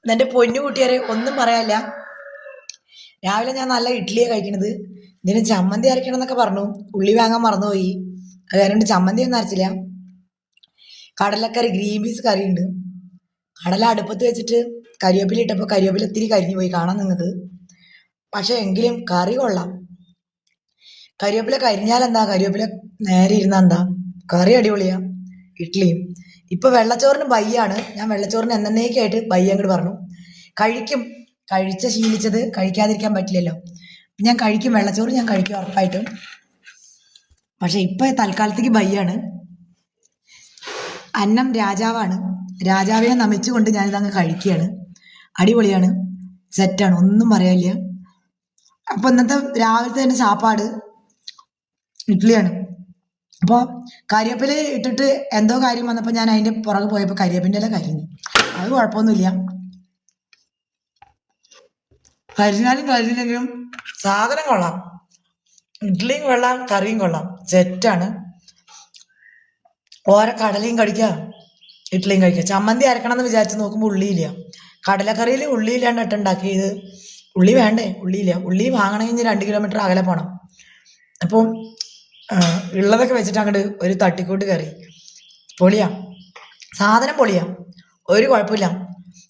എന്റെ പൊന്നു കൂട്ടിയാരെ ഒന്നും പറയാനില്ല. രാവിലെ ഞാൻ നല്ല ഇഡ്ഡലിയാണ് കഴിക്കണത്. ഇതിന് ചമ്മന്തി അരക്കണം എന്നൊക്കെ പറഞ്ഞു. ഉള്ളി വാങ്ങാൻ മറന്നുപോയി. അത് കാരണം ചമ്മന്തി ഒന്നും അരച്ചില്ല. കടലക്കറി, ഗ്രീൻ പീസ് കറി ഉണ്ട്. കടല അടുപ്പത്ത് വെച്ചിട്ട് കരിവേപ്പില ഇട്ടപ്പോൾ കരിവേപ്പില ഇത്തിരി കരിഞ്ഞു പോയി, കാണാൻ നിങ്ങൾക്ക്. പക്ഷെ എങ്കിലും കറി കൊള്ളാം. കരിവേപ്പില കരിഞ്ഞാൽ എന്താ, കരിവേപ്പില നേരെ ഇരുന്നാ എന്താ, കറി അടിപൊളിയാ. ഇഡ്ഡലിയും ഇപ്പൊ വെള്ളച്ചോറിന് ബയ്യാണ്. ഞാൻ വെള്ളച്ചോറിന് എന്നേക്കായിട്ട് ബയ്യ അങ്ങോട്ട് പറഞ്ഞു. കഴിക്കും, ശീലിച്ചത് കഴിക്കാതിരിക്കാൻ പറ്റില്ലല്ലോ. ഞാൻ കഴിക്കും, വെള്ളച്ചോറ് ഞാൻ കഴിക്കും ഉറപ്പായിട്ടും. പക്ഷെ ഇപ്പൊ തൽക്കാലത്തേക്ക് ബയ്യാണ്. അന്നം രാജാവാണ്. രാജാവിനെ നമിച്ചുകൊണ്ട് ഞാനിതങ്ങ് കഴിക്കുകയാണ്. അടിപൊളിയാണ്, സെറ്റാണ്, ഒന്നും പറയാനില്ല. അപ്പൊ ഇന്നത്തെ രാവിലത്തെ തന്നെ സാപ്പാട് ഇഡ്ഡലിയാണ്. അപ്പോൾ കരിവേപ്പില ഇട്ടിട്ട് എന്തോ കാര്യം വന്നപ്പോൾ ഞാൻ അതിന്റെ പുറകെ പോയപ്പോൾ കരിവേപ്പിൻ്റെ ഇല കരിഞ്ഞു. അത് കുഴപ്പമൊന്നുമില്ല. കരിഞ്ഞാലും കരിഞ്ഞില്ലെങ്കിലും സാധനം കൊള്ളാം. ഇഡ്ഡലിയും കൊള്ളാം, കറിയും കൊള്ളാം, സെറ്റാണ്. ഓരോ കടലയും കഴിക്കുക, ഇഡ്ഡലിയും കഴിക്കുക. ചമ്മന്തി അരക്കണം എന്ന് വിചാരിച്ച് നോക്കുമ്പോൾ ഉള്ളിയില്ല. കടലക്കറിയിൽ ഉള്ളിയില്ലാണ്ട് ഇട്ടുണ്ടാക്കിയത്. ഉള്ളി വേണ്ടേ? ഉള്ളിയില്ല. ഉള്ളി വാങ്ങണമെങ്കിൽ 2 കിലോമീറ്റർ അകലെ പോകണം. അപ്പം ഉള്ളതൊക്കെ വെച്ചിട്ട് അങ്ങോട്ട് ഒരു തട്ടിക്കൂട്ട് കറി. പൊളിയാ, സാധനം പൊളിയാ, ഒരു കുഴപ്പമില്ല,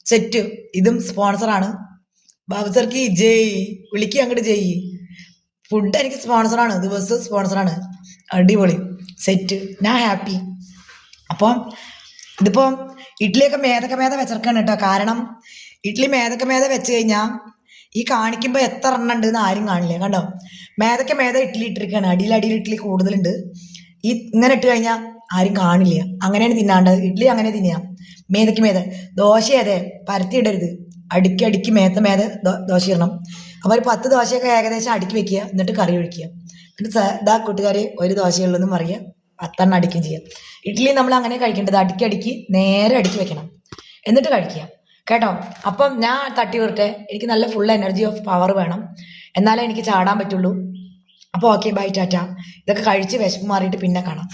സെറ്റ്. ഇതും സ്പോൺസറാണ്. ബാബുസർക്ക് ജയ്, വിളിക്കുക അങ്ങോട്ട് ജയ്. ഫുഡ് എനിക്ക് സ്പോൺസറാണ്, ദിവസം സ്പോൺസറാണ്. അടിപൊളി, സെറ്റ്, ഞാൻ ഹാപ്പി. അപ്പം ഇതിപ്പോൾ ഇഡ്ഡലിയൊക്കെ മേത വെച്ചിറക്കാണ് കേട്ടോ. കാരണം ഇഡ്ഡലി മേത വെച്ച് കഴിഞ്ഞാൽ ഈ കാണിക്കുമ്പോൾ എത്ര എണ്ണം ഉണ്ട് എന്ന് ആരും കാണില്ല. കണ്ടോ, മേത ഇഡ്ഡലി ഇട്ടിരിക്കുകയാണ്. അടിയിൽ ഇഡ്ഡലി കൂടുതലുണ്ട്. ഇങ്ങനെ ഇട്ട് കഴിഞ്ഞാൽ ആരും കാണില്ല. അങ്ങനെയാണ് തിന്നാണ്ടത്. ഇഡ്ഡലി അങ്ങനെ തിന്നാം, മേത. ദോശ അതെ, പരത്തി ഇടരുത്. അടുക്കി മേത ദോശ ഇടണം. അപ്പോൾ ഒരു 10 ദോശയൊക്കെ ഏകദേശം അടുക്കി വെക്കുക. എന്നിട്ട് കറി ഒഴിക്കുക. എന്നിട്ട് ഇതാ കൂട്ടുകാരെ, ഒരു ദോശയുള്ളൂ പറയുക, 10 എണ്ണം അടിക്കുകയും ചെയ്യാം. ഇഡ്ഡലി നമ്മൾ അങ്ങനെ കഴിക്കേണ്ടത്, അടുക്കി നേരെ അടുക്കി വെക്കണം, എന്നിട്ട് കഴിക്കുക കേട്ടോ. അപ്പം ഞാൻ തട്ടി വിടട്ടെ. എനിക്ക് നല്ല ഫുൾ എനർജി ഓഫ് പവർ വേണം, എന്നാലേ എനിക്ക് ചാടാൻ പറ്റുള്ളൂ. അപ്പോൾ ഓക്കെ, ബൈ, ടാറ്റ. ഇതൊക്കെ കഴിച്ച് വിശപ്പ് മാറിയിട്ട് പിന്നെ കാണാം.